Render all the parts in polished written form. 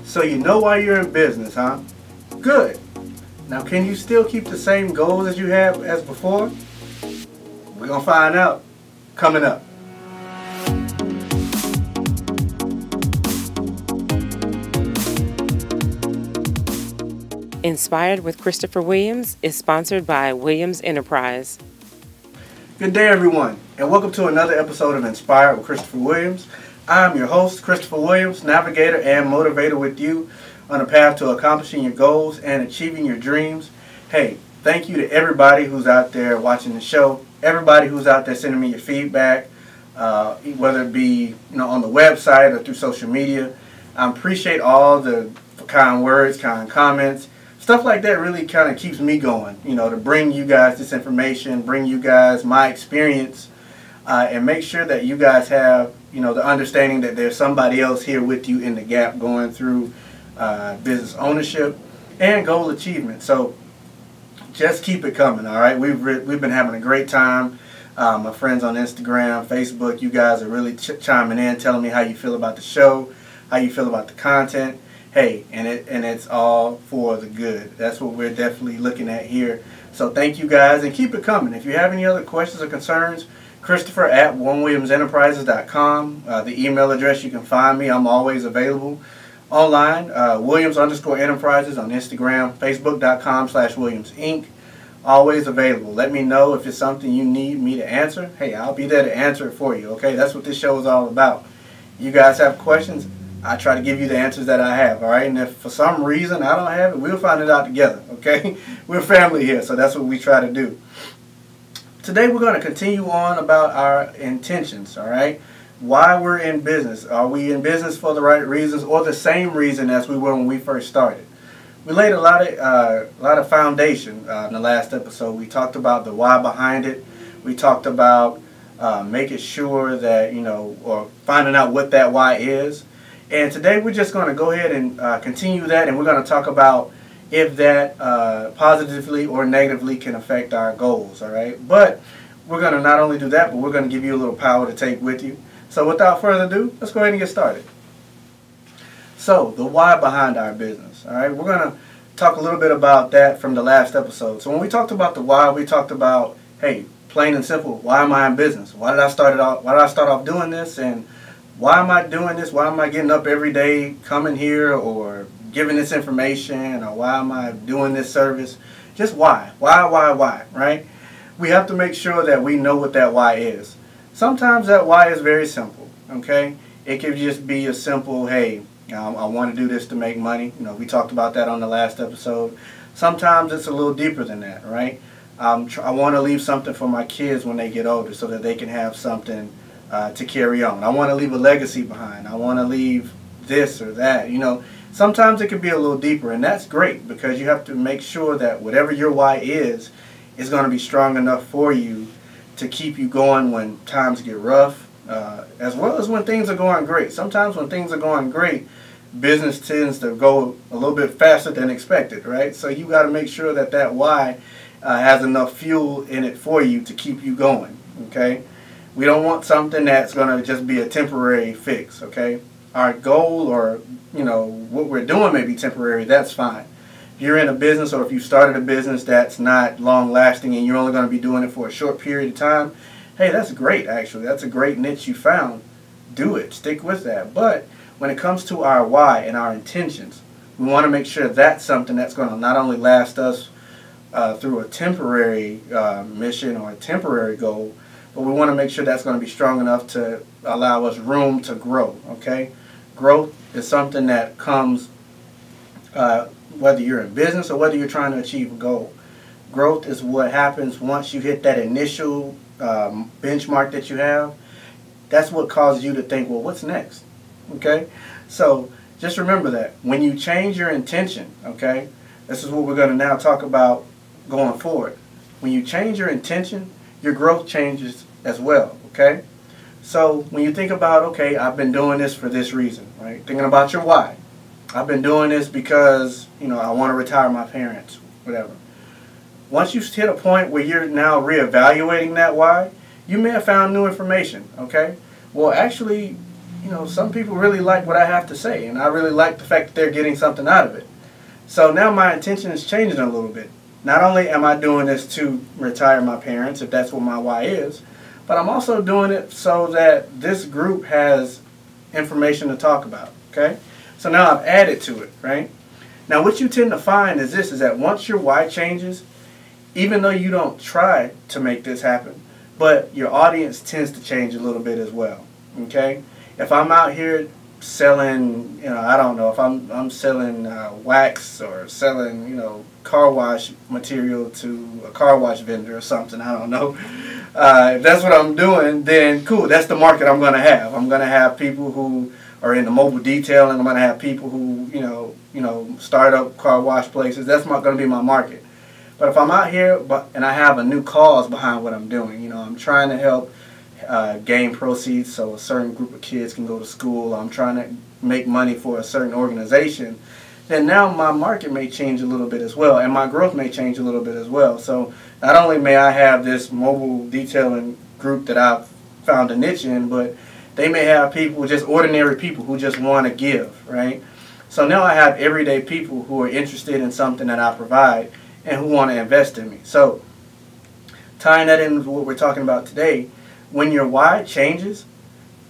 So you know why you're in business, huh? Good. Now can you still keep the same goals as you had as before? We're going to find out coming up. Inspired with Christopher Williams is sponsored by Williams Enterprise. Good day everyone, and welcome to another episode of Inspired with Christopher Williams. I'm your host, Christopher Williams, navigator and motivator with you on a path to accomplishing your goals and achieving your dreams. Hey, thank you to everybody who's out there watching the show, everybody who's out there sending me your feedback, whether it be on the website or through social media. I appreciate all the kind words, kind comments. Stuff like that really kind of keeps me going, to bring you guys this information, bring you guys my experience, and make sure that you guys have, the understanding that there's somebody else here with you in the gap going through business ownership and goal achievement. So just keep it coming, all right? We've been having a great time. My friends on Instagram, Facebook, you guys are really chiming in, telling me how you feel about the show, how you feel about the content. Hey, and it's all for the good. That's what we're definitely looking at here. So thank you guys, and keep it coming. If you have any other questions or concerns, Christopher@onewilliamsenterprises.com. The email address you can find me. I'm always available online. Williams_Enterprises on Instagram, Facebook.com/Williams Inc. Always available. Let me know if it's something you need me to answer. Hey, I'll be there to answer it for you. Okay, that's what this show is all about. You guys have questions, I try to give you the answers that I have, all right? And if for some reason I don't have it, we'll find it out together, okay? We're family here, so that's what we try to do. Today we're going to continue on about our intentions, all right? Why we're in business. Are we in business for the right reasons or the same reason as we were when we first started? We laid a lot of foundation in the last episode. We talked about the why behind it. We talked about making sure that, or finding out what that why is. And today we're just going to go ahead and continue that, and we're going to talk about if that positively or negatively can affect our goals, all right? But we're going to not only do that, but we're going to give you a little power to take with you. So without further ado, let's go ahead and get started. So the why behind our business, all right? We're going to talk a little bit about that from the last episode. So when we talked about the why, we talked about, hey, plain and simple, why am I in business? Why did I start off doing this? And why am I doing this? Why am I getting up every day, coming here, or giving this information, or why am I doing this service? Just why? Why, right? We have to make sure that we know what that why is. Sometimes that why is very simple, okay? It could just be a simple, hey, I want to do this to make money. We talked about that on the last episode. Sometimes it's a little deeper than that, right? I want to leave something for my kids when they get older so that they can have something to carry on. I want to leave a legacy behind. I want to leave this or that. Sometimes it can be a little deeper, and that's great because you have to make sure that whatever your why is going to be strong enough for you to keep you going when times get rough, as well as when things are going great. Sometimes when things are going great, business tends to go a little bit faster than expected, right? So you got to make sure that that why has enough fuel in it for you to keep you going, okay? We don't want something that's going to just be a temporary fix, okay? Our goal or, what we're doing may be temporary, that's fine. If you're in a business or if you started a business that's not long lasting and you're only going to be doing it for a short period of time, hey, that's great actually. That's a great niche you found. Do it. Stick with that. But when it comes to our why and our intentions, we want to make sure that's something that's going to not only last us through a temporary mission or a temporary goal, but we want to make sure that's going to be strong enough to allow us room to grow, okay? Growth is something that comes whether you're in business or whether you're trying to achieve a goal. Growth is what happens once you hit that initial benchmark that you have. That's what causes you to think, well, what's next, okay? So just remember that. When you change your intention, okay, this is what we're going to now talk about going forward. When you change your intention, your growth changes as well, okay? So when you think about, okay, I've been doing this for this reason, right? Thinking about your why. I've been doing this because, I want to retire my parents, whatever. Once you hit a point where you're now reevaluating that why, you may have found new information, okay? Well, actually, some people really like what I have to say, and I really like the fact that they're getting something out of it. So now my intention is changing a little bit. Not only am I doing this to retire my parents, if that's what my why is, but I'm also doing it so that this group has information to talk about, okay? So now I've added to it, right? Now what you tend to find is this, is that once your why changes, even though you don't try to make this happen, but your audience tends to change a little bit as well, okay? If I'm out here selling, I don't know, if I'm selling wax or selling, car wash material to a car wash vendor or something, I don't know. If that's what I'm doing, then cool, that's the market I'm going to have. I'm going to have people who are in the mobile detailing. I'm going to have people who, start up car wash places. That's not going to be my market. But if I'm out here and I have a new cause behind what I'm doing, I'm trying to help gain proceeds so a certain group of kids can go to school, I'm trying to make money for a certain organization, then now my market may change a little bit as well, and my growth may change a little bit as well. So not only may I have this mobile detailing group that I've found a niche in, but they may have people, just ordinary people who just want to give, right? So now I have everyday people who are interested in something that I provide and who want to invest in me. So tying that in with what we're talking about today, when your why changes,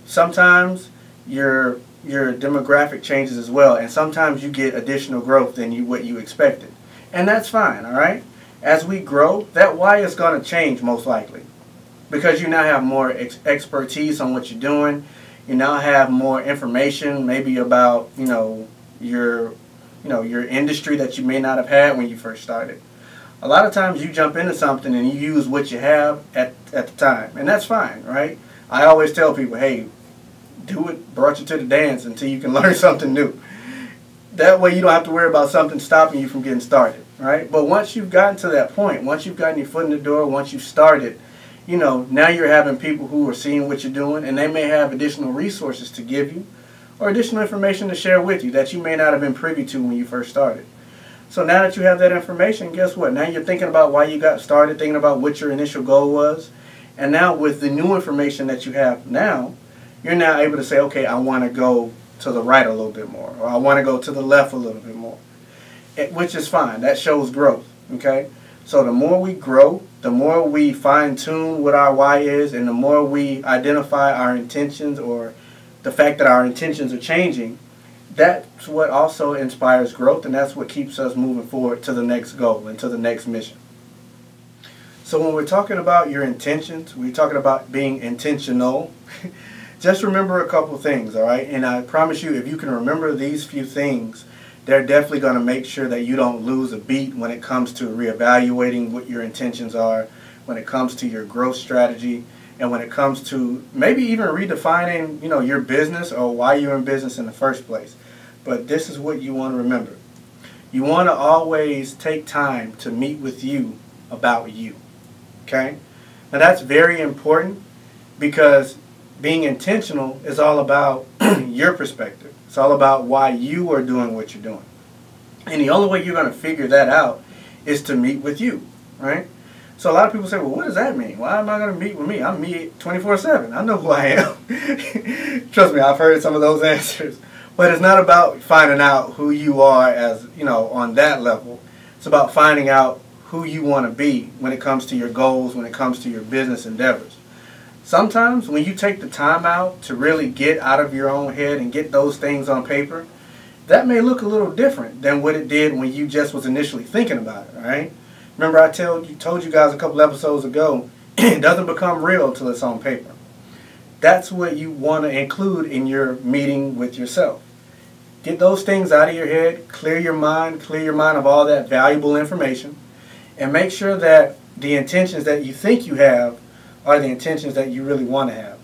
sometimes your demographic changes as well, and sometimes you get additional growth than what you expected. And that's fine, all right? As we grow, that why is going to change most likely, because you now have more expertise on what you're doing. You now have more information maybe about, your industry that you may not have had when you first started. A lot of times you jump into something and you use what you have at the time, and that's fine, right? I always tell people, hey, do what brought you to the dance until you can learn something new. That way you don't have to worry about something stopping you from getting started, right? But once you've gotten to that point, once you've gotten your foot in the door, once you've started, now you're having people who are seeing what you're doing, and they may have additional resources to give you or additional information to share with you that you may not have been privy to when you first started. So now that you have that information, guess what? Now you're thinking about why you got started, thinking about what your initial goal was. And now with the new information that you have now, you're now able to say, okay, I want to go to the right a little bit more, or I want to go to the left a little bit more, which is fine. That shows growth, okay? So the more we grow, the more we fine-tune what our why is, and the more we identify our intentions or the fact that our intentions are changing, that's what also inspires growth, and that's what keeps us moving forward to the next goal and to the next mission. So when we're talking about your intentions, we're talking about being intentional, just remember a couple things, all right? And I promise you, if you can remember these few things, they're definitely going to make sure that you don't lose a beat when it comes to reevaluating what your intentions are, when it comes to your growth strategy, and when it comes to maybe even redefining, your business or why you're in business in the first place. But this is what you want to remember. You want to always take time to meet with you about you, okay? Now that's very important, because being intentional is all about your perspective. It's all about why you are doing what you're doing. And the only way you're going to figure that out is to meet with you, right? So a lot of people say, well, what does that mean? Why am I going to meet with me? I'm me 24/7. I know who I am. Trust me, I've heard some of those answers. But it's not about finding out who you are as, on that level. It's about finding out who you want to be when it comes to your goals, when it comes to your business endeavors. Sometimes when you take the time out to really get out of your own head and get those things on paper, that may look a little different than what it did when you just was initially thinking about it, right? Remember I told you guys a couple episodes ago, it doesn't become real until it's on paper. That's what you want to include in your meeting with yourself. Get those things out of your head, clear your mind of all that valuable information, and make sure that the intentions that you think you have are the intentions that you really want to have.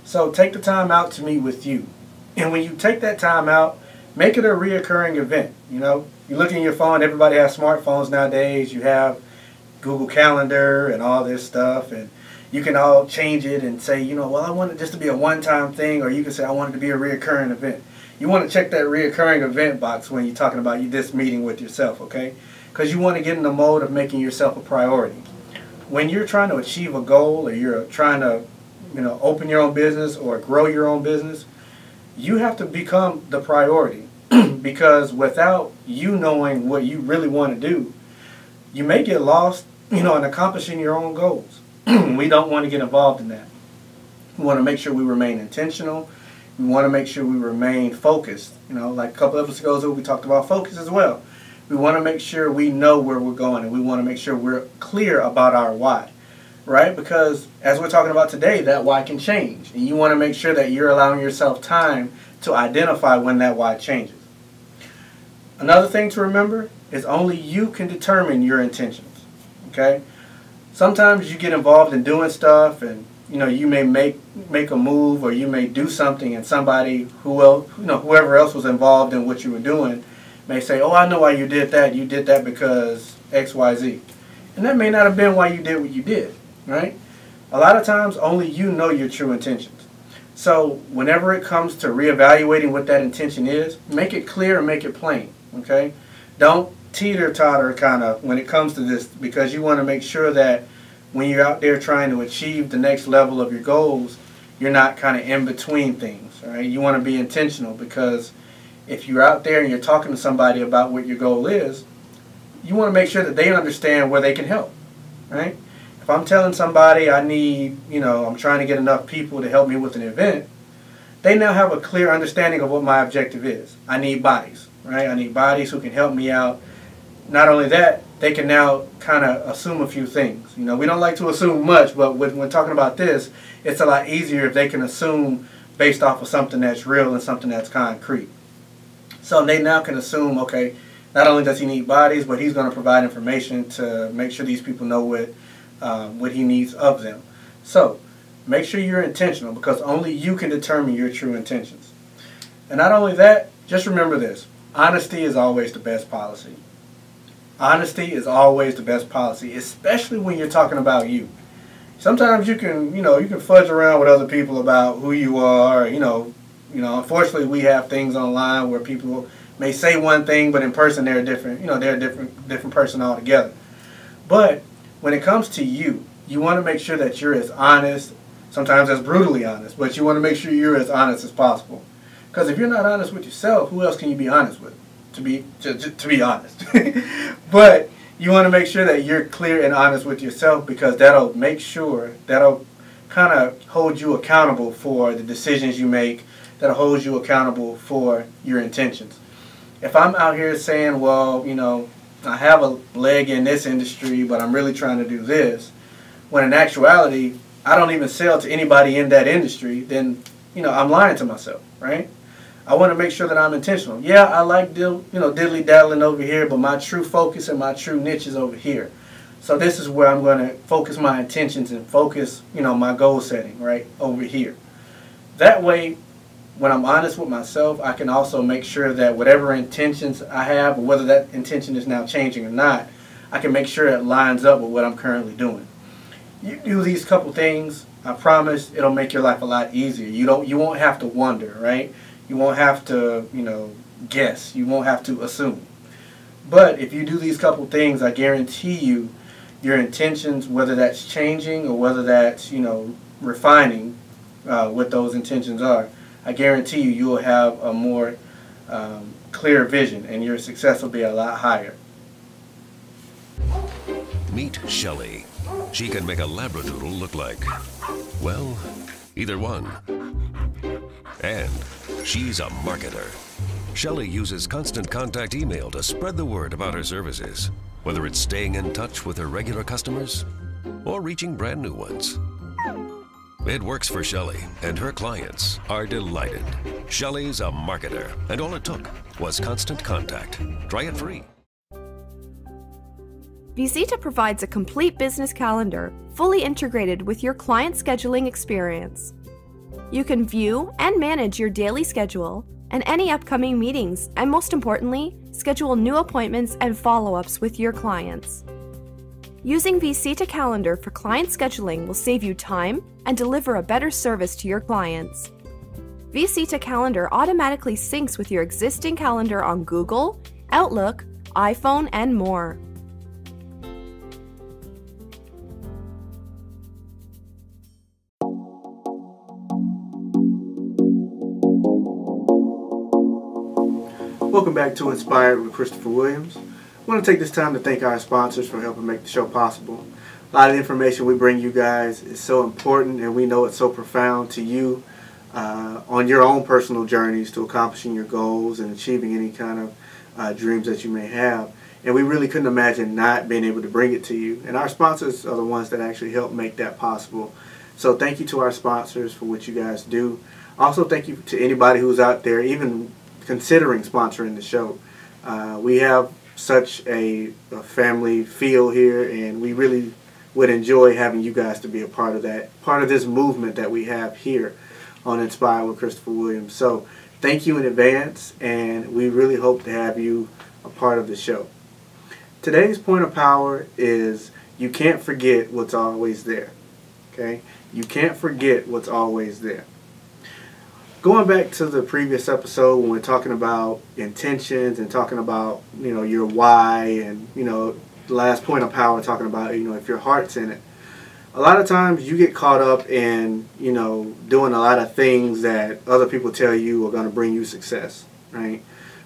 So take the time out to meet with you. And when you take that time out, make it a reoccurring event. You look in your phone, everybody has smartphones nowadays. You have Google Calendar and all this stuff, and you can all change it and say, well, I want it just to be a one-time thing, or you can say, I want it to be a reoccurring event. You want to check that reoccurring event box when you're talking about this meeting with yourself, okay? Because you want to get in the mode of making yourself a priority. When you're trying to achieve a goal, or you're trying to, open your own business or grow your own business, you have to become the priority because without you knowing what you really want to do, you may get lost, in accomplishing your own goals. We don't want to get involved in that. We want to make sure we remain intentional. We want to make sure we remain focused. Like a couple episodes ago, we talked about focus as well. We want to make sure we know where we're going, and we want to make sure we're clear about our why, right? Because as we're talking about today, that why can change. And you want to make sure that you're allowing yourself time to identify when that why changes. Another thing to remember is only you can determine your intentions, okay? Sometimes you get involved in doing stuff, and you may make a move, or you may do something, and somebody whoever else was involved in what you were doing may say, "Oh, I know why you did that. You did that because X, Y, Z," and that may not have been why you did what you did, right? A lot of times, only you know your true intentions. So whenever it comes to reevaluating what that intention is, make it clear and make it plain, okay? Don't teeter-totter kind of when it comes to this, because you want to make sure that when you're out there trying to achieve the next level of your goals, you're not kind of in between things, right? You want to be intentional, because if you're out there and you're talking to somebody about what your goal is, you want to make sure that they understand where they can help, right? If I'm telling somebody I need, I'm trying to get enough people to help me with an event, they now have a clear understanding of what my objective is. I need bodies, right? I need bodies who can help me out. Not only that, they can now kind of assume a few things. We don't like to assume much, but when talking about this, it's a lot easier if they can assume based off of something that's real and something that's concrete. So they now can assume, okay, not only does he need bodies, but he's going to provide information to make sure these people know what he needs of them. So make sure you're intentional, because only you can determine your true intentions. And not only that, just remember this: honesty is always the best policy. Honesty is always the best policy, especially when you're talking about you. Sometimes you can fudge around with other people about who you are. Unfortunately, we have things online where people may say one thing, but in person they're different. They're a different person altogether. But when it comes to you, you want to make sure that you're as honest, sometimes as brutally honest, but you want to make sure you're as honest as possible. Because if you're not honest with yourself, who else can you be honest with? To be honest. But you want to make sure that you're clear and honest with yourself, because that'll kind of hold you accountable for the decisions you make, that'll hold you accountable for your intentions. If I'm out here saying, well, I have a leg in this industry, but I'm really trying to do this, when in actuality, I don't even sell to anybody in that industry, then, I'm lying to myself, right? I want to make sure that I'm intentional. Yeah, I like diddly-daddling over here, but my true focus and my true niche is over here. So this is where I'm going to focus my intentions and focus, my goal setting, right, over here. That way, when I'm honest with myself, I can also make sure that whatever intentions I have, or whether that intention is now changing or not, I can make sure it lines up with what I'm currently doing. You do these couple things, I promise it'll make your life a lot easier. You won't have to wonder, right? You won't have to, guess. You won't have to assume. But if you do these couple things, I guarantee you, your intentions, whether that's changing or whether that's, refining what those intentions are, I guarantee you will have a more clear vision, and your success will be a lot higher. Meet Shelly. She can make a Labradoodle look like, well, either one. And she's a marketer. Shelly uses Constant Contact email to spread the word about her services, whether it's staying in touch with her regular customers or reaching brand new ones. It works for Shelly, and her clients are delighted. Shelly's a marketer, and all it took was Constant Contact. Try it free. Visita provides a complete business calendar, fully integrated with your client scheduling experience. You can view and manage your daily schedule and any upcoming meetings, and most importantly, schedule new appointments and follow-ups with your clients. Using Visita Calendar for client scheduling will save you time and deliver a better service to your clients. Visita Calendar automatically syncs with your existing calendar on Google, Outlook, iPhone, and more. Welcome back to Inspired with Christopher Williams. I want to take this time to thank our sponsors for helping make the show possible. A lot of the information we bring you guys is so important, and we know it's so profound to you on your own personal journeys to accomplishing your goals and achieving any kind of dreams that you may have. And we really couldn't imagine not being able to bring it to you. And our sponsors are the ones that actually help make that possible. So thank you to our sponsors for what you guys do. Also, thank you to anybody who's out there even considering sponsoring the show. We have such a family feel here, and we really would enjoy having you guys to be a part of that, part of this movement that we have here on Inspired with Christopher Williams. So thank you in advance, and we really hope to have you a part of the show. Today's point of power is you can't forget what's always there. Okay? You can't forget what's always there. Going back to the previous episode when we're talking about intentions and talking about, your why, and, the last point of power talking about, if your heart's in it. A lot of times you get caught up in, doing a lot of things that other people tell you are going to bring you success, right?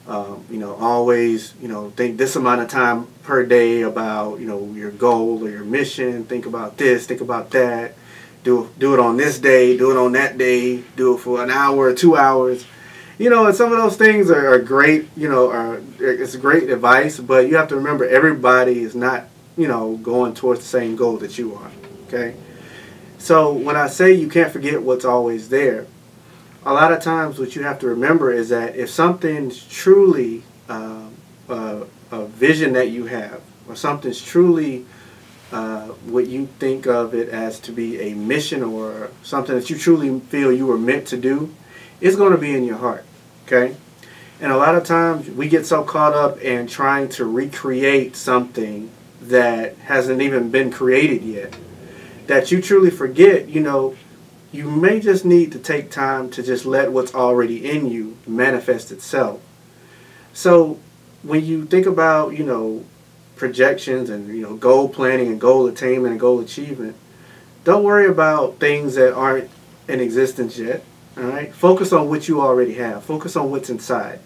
Always, think this amount of time per day about, your goal or your mission. Think about this, think about that. Do it on this day, do it on that day, do it for an hour or 2 hours. And some of those things are great, it's great advice, but you have to remember everybody is not, going towards the same goal that you are, okay? So when I say you can't forget what's always there, a lot of times what you have to remember is that if something's truly a vision that you have, or something's truly what you think of it as to be a mission or something that you truly feel you were meant to do, it's going to be in your heart, okay? And a lot of times we get so caught up in trying to recreate something that hasn't even been created yet that you truly forget, you may just need to take time to just let what's already in you manifest itself. So when you think about, projections and, goal planning and goal attainment and goal achievement, don't worry about things that aren't in existence yet. All right? Focus on what you already have. Focus on what's inside.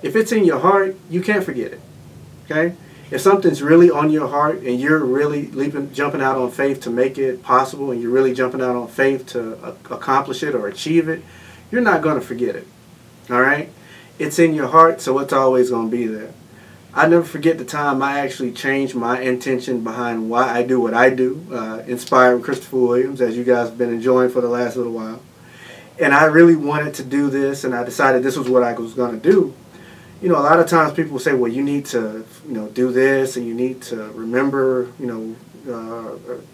If it's in your heart, you can't forget it. Okay? If something's really on your heart and you're really jumping out on faith to make it possible, and you're really jumping out on faith to accomplish it or achieve it, you're not going to forget it. All right? It's in your heart, so it's always going to be there. I never forget the time I actually changed my intention behind why I do what I do, Inspired with Christopher Williams, as you guys have been enjoying for the last little while. And I really wanted to do this, and I decided this was what I was going to do. A lot of times people say, well, you need to, do this, and you need to remember,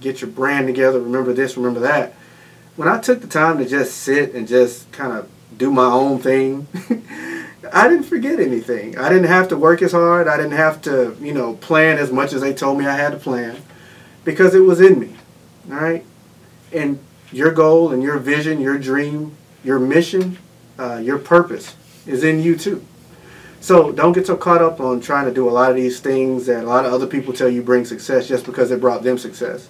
get your brand together, remember this, remember that. When I took the time to just sit and just kind of do my own thing, I didn't forget anything. I didn't have to work as hard. I didn't have to, plan as much as they told me I had to plan, because it was in me. All right? And your goal and your vision, your dream, your mission, your purpose is in you too. So don't get so caught up on trying to do a lot of these things that a lot of other people tell you bring success just because it brought them success.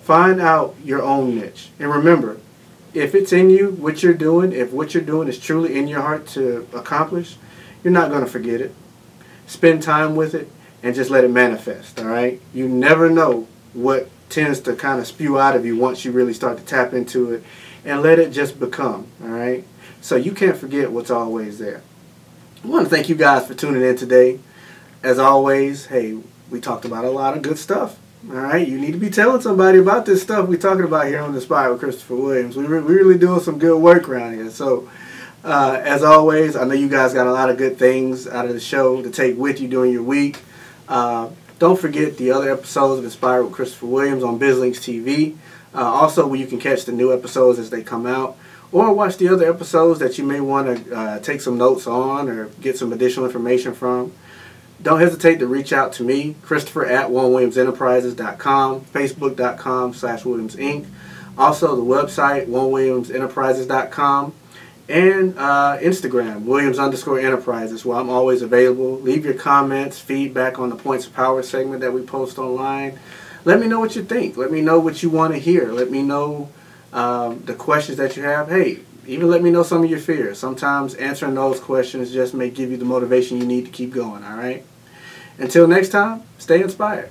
Find out your own niche. And remember, if it's in you, what you're doing, if what you're doing is truly in your heart to accomplish, you're not going to forget it. Spend time with it and just let it manifest, all right? You never know what tends to kind of spew out of you once you really start to tap into it, and let it just become, all right? So you can't forget what's always there. I want to thank you guys for tuning in today. As always, hey, we talked about a lot of good stuff. All right, you need to be telling somebody about this stuff we're talking about here on Inspired with Christopher Williams. We're really doing some good work around here. So, as always, I know you guys got a lot of good things out of the show to take with you during your week. Don't forget the other episodes of Inspired with Christopher Williams on BizLinks TV. Also, where you can catch the new episodes as they come out, or watch the other episodes that you may want to take some notes on or get some additional information from. Don't hesitate to reach out to me, Christopher at onewilliamsenterprises.com, facebook.com/Williams Inc. Also the website, onewilliamsenterprises.com, and Instagram, Williams_Enterprises, where I'm always available. Leave your comments, feedback on the Points of Power segment that we post online. Let me know what you think. Let me know what you want to hear. Let me know the questions that you have. Hey, Even let me know some of your fears. Sometimes answering those questions just may give you the motivation you need to keep going, all right? Until next time, stay inspired.